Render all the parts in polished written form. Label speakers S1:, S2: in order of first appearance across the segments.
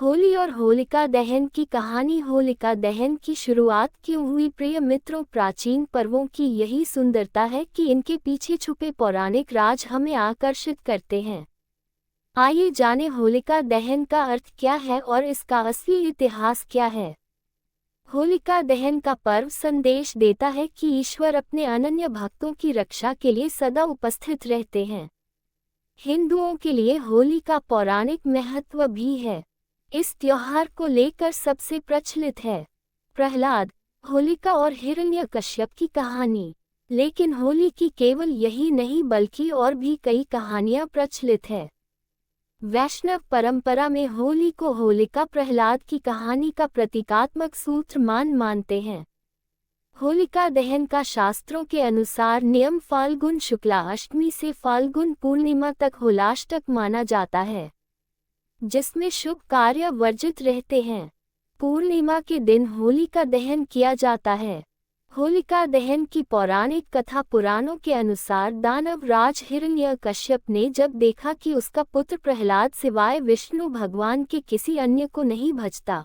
S1: होली और होलिका दहन की कहानी। होलिका दहन की शुरुआत क्यों हुई? प्रिय मित्रों, प्राचीन पर्वों की यही सुंदरता है कि इनके पीछे छुपे पौराणिक राज हमें आकर्षित करते हैं। आइए जानें होलिका दहन का अर्थ क्या है और इसका असली इतिहास क्या है। होलिका दहन का पर्व संदेश देता है कि ईश्वर अपने अनन्य भक्तों की रक्षा के लिए सदा उपस्थित रहते हैं। हिंदुओं के लिए होली का पौराणिक महत्व भी है। इस त्योहार को लेकर सबसे प्रचलित है प्रहलाद, होलिका और हिरण्यकश्यप की कहानी। लेकिन होली की केवल यही नहीं बल्कि और भी कई कहानियां प्रचलित है। वैष्णव परंपरा में होली को होलिका प्रहलाद की कहानी का प्रतीकात्मक सूत्र मानते हैं। होलिका दहन का शास्त्रों के अनुसार नियम फाल्गुन शुक्ला अष्टमी से फाल्गुन पूर्णिमा तक होलाष्टक माना जाता है, जिसमें शुभ कार्य वर्जित रहते हैं। पूर्णिमा के दिन होलिका दहन किया जाता है। होलिका दहन की पौराणिक कथा पुराणों के अनुसार दानव राज हिरण्यकश्यप ने जब देखा कि उसका पुत्र प्रहलाद सिवाय विष्णु भगवान के किसी अन्य को नहीं भजता,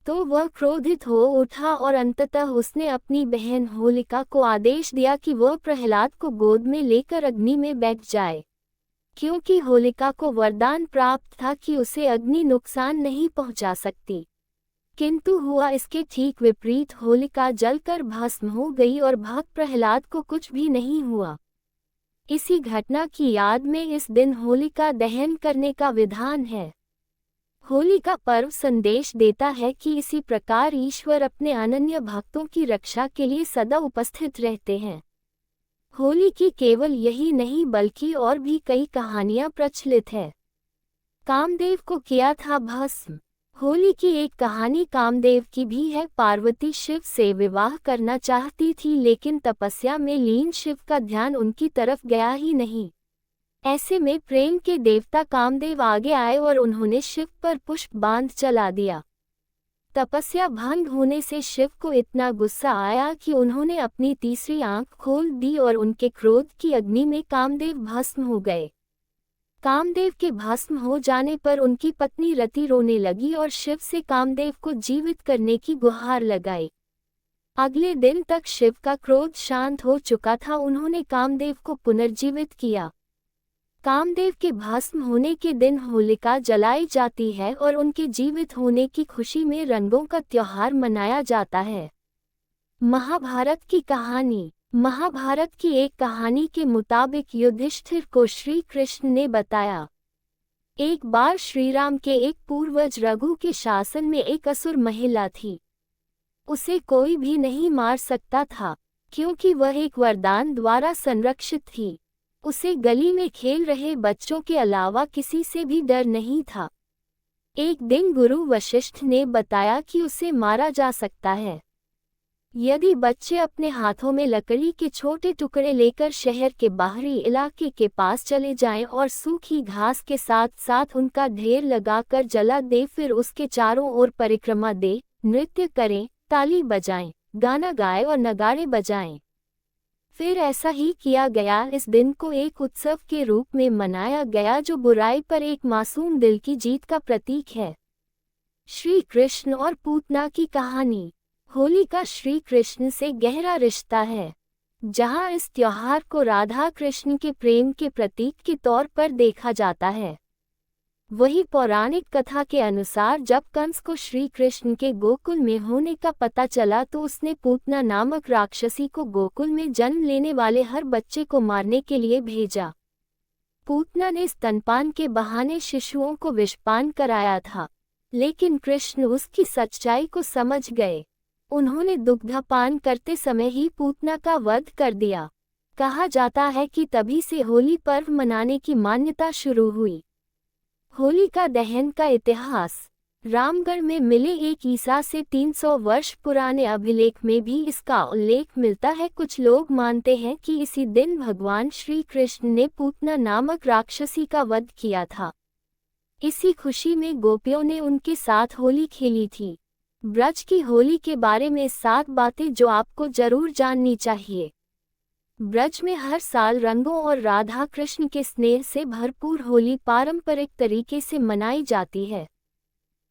S1: तो वह क्रोधित हो उठा और अंततः उसने अपनी बहन होलिका को आदेश दिया कि वह प्रहलाद को गोद में लेकर अग्नि में बैठ जाए, क्योंकि होलिका को वरदान प्राप्त था कि उसे अग्नि नुकसान नहीं पहुंचा सकती। किंतु हुआ इसके ठीक विपरीत। होलिका जलकर भस्म हो गई और भक्त प्रहलाद को कुछ भी नहीं हुआ। इसी घटना की याद में इस दिन होलिका दहन करने का विधान है। होली का पर्व संदेश देता है कि इसी प्रकार ईश्वर अपने अनन्य भक्तों की रक्षा के लिए सदा उपस्थित रहते हैं। होली की केवल यही नहीं बल्कि और भी कई कहानियां प्रचलित है। कामदेव को किया था भस्म। होली की एक कहानी कामदेव की भी है। पार्वती शिव से विवाह करना चाहती थी, लेकिन तपस्या में लीन शिव का ध्यान उनकी तरफ गया ही नहीं। ऐसे में प्रेम के देवता कामदेव आगे आए और उन्होंने शिव पर पुष्प बांध चला दिया। तपस्या भंग होने से शिव को इतना गुस्सा आया कि उन्होंने अपनी तीसरी आंख खोल दी और उनके क्रोध की अग्नि में कामदेव भस्म हो गए। कामदेव के भस्म हो जाने पर उनकी पत्नी रति रोने लगी और शिव से कामदेव को जीवित करने की गुहार लगाई। अगले दिन तक शिव का क्रोध शांत हो चुका था। उन्होंने कामदेव को पुनर्जीवित किया। कामदेव के भस्म होने के दिन होलिका जलाई जाती है और उनके जीवित होने की खुशी में रंगों का त्योहार मनाया जाता है। महाभारत की कहानी। महाभारत की एक कहानी के मुताबिक युधिष्ठिर को श्री कृष्ण ने बताया, एक बार श्रीराम के एक पूर्वज रघु के शासन में एक असुर महिला थी। उसे कोई भी नहीं मार सकता था, क्योंकि वह एक वरदान द्वारा संरक्षित थी। उसे गली में खेल रहे बच्चों के अलावा किसी से भी डर नहीं था। एक दिन गुरु वशिष्ठ ने बताया कि उसे मारा जा सकता है यदि बच्चे अपने हाथों में लकड़ी के छोटे टुकड़े लेकर शहर के बाहरी इलाके के पास चले जाएं और सूखी घास के साथ साथ उनका ढेर लगाकर जला दे, फिर उसके चारों ओर परिक्रमा दे, नृत्य करें, ताली बजाएं, गाना गाए और नगाड़े बजाएं। फिर ऐसा ही किया गया। इस दिन को एक उत्सव के रूप में मनाया गया जो बुराई पर एक मासूम दिल की जीत का प्रतीक है। श्री कृष्ण और पूतना की कहानी। होली का श्री कृष्ण से गहरा रिश्ता है। जहां इस त्योहार को राधा कृष्ण के प्रेम के प्रतीक के तौर पर देखा जाता है, वही पौराणिक कथा के अनुसार जब कंस को श्री कृष्ण के गोकुल में होने का पता चला तो उसने पूतना नामक राक्षसी को गोकुल में जन्म लेने वाले हर बच्चे को मारने के लिए भेजा। पूतना ने स्तनपान के बहाने शिशुओं को विषपान कराया था, लेकिन कृष्ण उसकी सच्चाई को समझ गए। उन्होंने दुग्धपान करते समय ही पूतना का वध कर दिया। कहा जाता है कि तभी से होली पर्व मनाने की मान्यता शुरू हुई। होली का दहन का इतिहास। रामगढ़ में मिले एक ईसा से 300 वर्ष पुराने अभिलेख में भी इसका उल्लेख मिलता है। कुछ लोग मानते हैं कि इसी दिन भगवान श्री कृष्ण ने पूतना नामक राक्षसी का वध किया था। इसी खुशी में गोपियों ने उनके साथ होली खेली थी। ब्रज की होली के बारे में 7 बातें जो आपको जरूर जाननी चाहिए। ब्रज में हर साल रंगों और राधा कृष्ण के स्नेह से भरपूर होली पारंपरिक तरीके से मनाई जाती है।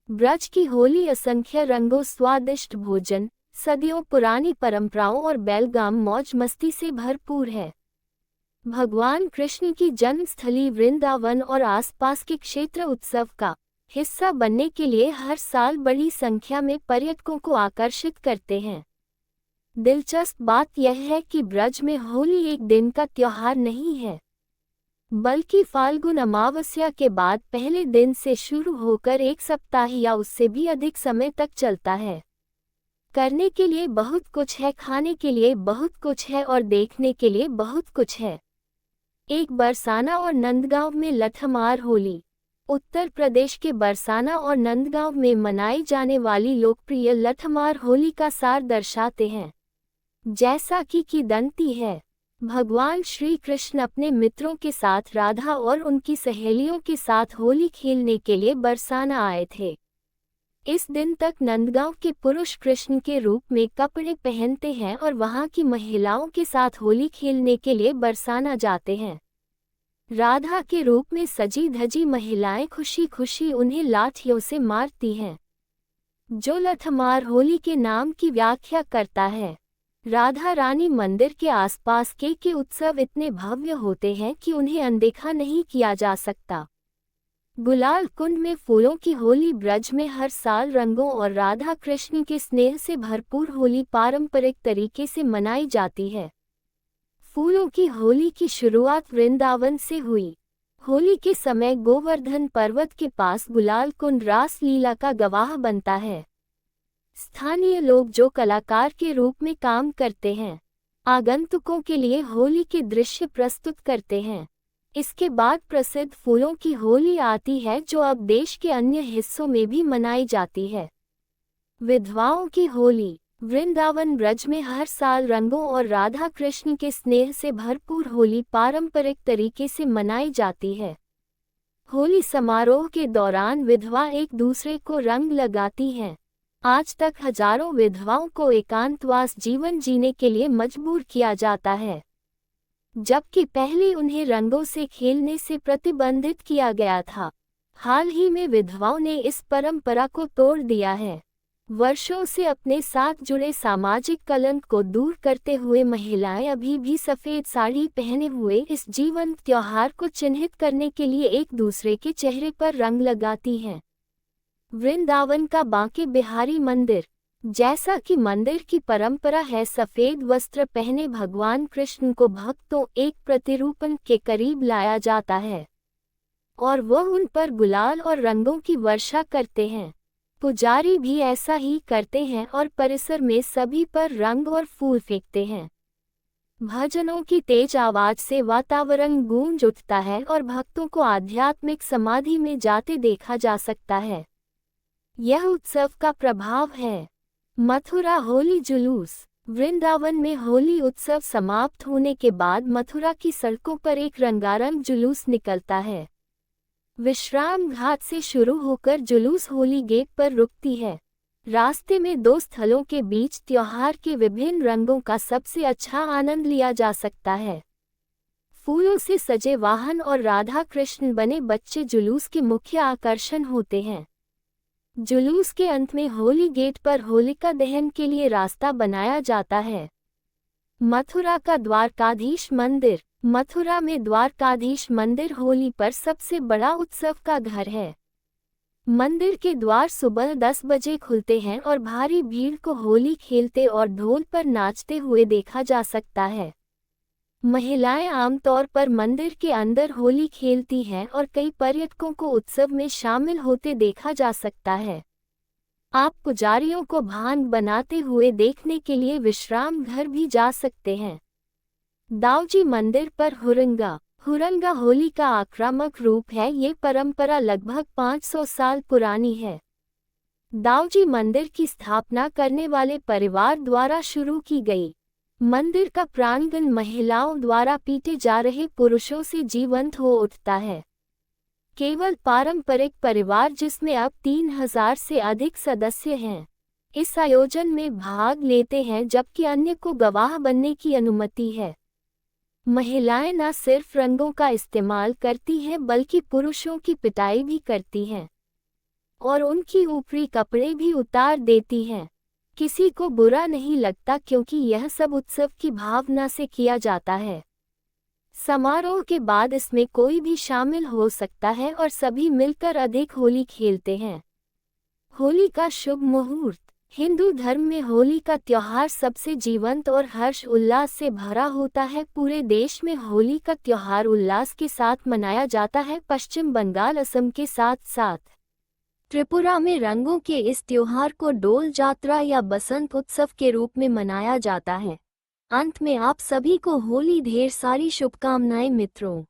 S1: ब्रज की होली असंख्य रंगों, स्वादिष्ट भोजन, सदियों पुरानी परंपराओं और बेलगाम मौज मस्ती से भरपूर है। भगवान कृष्ण की जन्मस्थली वृंदावन और आसपास के क्षेत्र उत्सव का हिस्सा बनने के लिए हर साल बड़ी संख्या में पर्यटकों को आकर्षित करते हैं। दिलचस्प बात यह है कि ब्रज में होली एक दिन का त्योहार नहीं है, बल्कि फाल्गुन अमावस्या के बाद पहले दिन से शुरू होकर एक सप्ताह या उससे भी अधिक समय तक चलता है। करने के लिए बहुत कुछ है, खाने के लिए बहुत कुछ है और देखने के लिए बहुत कुछ है। एक बरसाना और नंदगांव में लठमार होली। उत्तर प्रदेश के बरसाना और नंदगांव में मनाई जाने वाली लोकप्रिय लठमार होली का सार दर्शाते हैं। जैसा कि किंवदंती है, भगवान श्री कृष्ण अपने मित्रों के साथ राधा और उनकी सहेलियों के साथ होली खेलने के लिए बरसाना आए थे। इस दिन तक नंदगांव के पुरुष कृष्ण के रूप में कपड़े पहनते हैं और वहां की महिलाओं के साथ होली खेलने के लिए बरसाना जाते हैं। राधा के रूप में सजी धजी महिलाएं खुशी खुशी उन्हें लाठियों से मारती हैं, जो लठमार होली के नाम की व्याख्या करता है। राधा रानी मंदिर के आसपास के उत्सव इतने भव्य होते हैं कि उन्हें अनदेखा नहीं किया जा सकता। गुलाल कुंड में फूलों की होली। ब्रज में हर साल रंगों और राधा कृष्ण के स्नेह से भरपूर होली पारंपरिक तरीके से मनाई जाती है। फूलों की होली की शुरुआत वृंदावन से हुई। होली के समय गोवर्धन पर्वत के पास गुलाल कुंड रास लीला का गवाह बनता है। स्थानीय लोग जो कलाकार के रूप में काम करते हैं, आगंतुकों के लिए होली के दृश्य प्रस्तुत करते हैं। इसके बाद प्रसिद्ध फूलों की होली आती है, जो अब देश के अन्य हिस्सों में भी मनाई जाती है। विधवाओं की होली। वृंदावन ब्रज में हर साल रंगों और राधा कृष्ण के स्नेह से भरपूर होली पारंपरिक तरीके से मनाई जाती है। होली समारोह के दौरान विधवा एक दूसरे को रंग लगाती हैं। आज तक हजारों विधवाओं को एकांतवास जीवन जीने के लिए मजबूर किया जाता है, जबकि पहले उन्हें रंगों से खेलने से प्रतिबंधित किया गया था। हाल ही में विधवाओं ने इस परंपरा को तोड़ दिया है। वर्षों से अपने साथ जुड़े सामाजिक कलंक को दूर करते हुए महिलाएं अभी भी सफेद साड़ी पहने हुए इस जीवंत त्योहार को चिन्हित करने के लिए एक दूसरे के चेहरे पर रंग लगाती हैं। वृंदावन का बांके बिहारी मंदिर। जैसा कि मंदिर की परंपरा है, सफेद वस्त्र पहने भगवान कृष्ण को भक्तों एक प्रतिरूपण के करीब लाया जाता है और वह उन पर गुलाल और रंगों की वर्षा करते हैं। पुजारी भी ऐसा ही करते हैं और परिसर में सभी पर रंग और फूल फेंकते हैं। भजनों की तेज आवाज से वातावरण गूंज उठता है और भक्तों को आध्यात्मिक समाधि में जाते देखा जा सकता है। यह उत्सव का प्रभाव है। मथुरा होली जुलूस। वृंदावन में होली उत्सव समाप्त होने के बाद मथुरा की सड़कों पर एक रंगारंग जुलूस निकलता है। विश्राम घाट से शुरू होकर जुलूस होली गेट पर रुकती है। रास्ते में दो स्थलों के बीच त्योहार के विभिन्न रंगों का सबसे अच्छा आनंद लिया जा सकता है। फूलों से सजे वाहन और राधा कृष्ण बने बच्चे जुलूस के मुख्य आकर्षण होते हैं। जुलूस के अंत में होली गेट पर होलिका दहन के लिए रास्ता बनाया जाता है। मथुरा का द्वारकाधीश मंदिर। मथुरा में द्वारकाधीश मंदिर होली पर सबसे बड़ा उत्सव का घर है। मंदिर के द्वार सुबह 10 बजे खुलते हैं और भारी भीड़ को होली खेलते और ढोल पर नाचते हुए देखा जा सकता है। महिलाएं आमतौर पर मंदिर के अंदर होली खेलती हैं और कई पर्यटकों को उत्सव में शामिल होते देखा जा सकता है। आप पुजारियों को भांग बनाते हुए देखने के लिए विश्राम घर भी जा सकते हैं। दाऊजी मंदिर पर हुरंगा। हुरंगा होली का आक्रामक रूप है। ये परंपरा लगभग 500 साल पुरानी है। दाऊजी मंदिर की स्थापना करने वाले परिवार द्वारा शुरू की गई। मंदिर का प्रांगण महिलाओं द्वारा पीटे जा रहे पुरुषों से जीवंत हो उठता है। केवल पारंपरिक परिवार, जिसमें अब 3000 से अधिक सदस्य हैं, इस आयोजन में भाग लेते हैं, जबकि अन्य को गवाह बनने की अनुमति है। महिलाएं न सिर्फ रंगों का इस्तेमाल करती हैं, बल्कि पुरुषों की पिटाई भी करती हैं। और उनकी ऊपरी कपड़े भी उतार देती हैं। किसी को बुरा नहीं लगता क्योंकि यह सब उत्सव की भावना से किया जाता है। समारोह के बाद इसमें कोई भी शामिल हो सकता है और सभी मिलकर अधिक होली खेलते हैं। होली का शुभ मुहूर्त। हिंदू धर्म में होली का त्योहार सबसे जीवंत और हर्ष उल्लास से भरा होता है। पूरे देश में होली का त्योहार उल्लास के साथ मनाया जाता है। पश्चिम बंगाल, असम के साथ साथ त्रिपुरा में रंगों के इस त्योहार को डोल जात्रा या बसंत उत्सव के रूप में मनाया जाता है। अंत में आप सभी को होली ढेर सारी शुभकामनाएं मित्रों।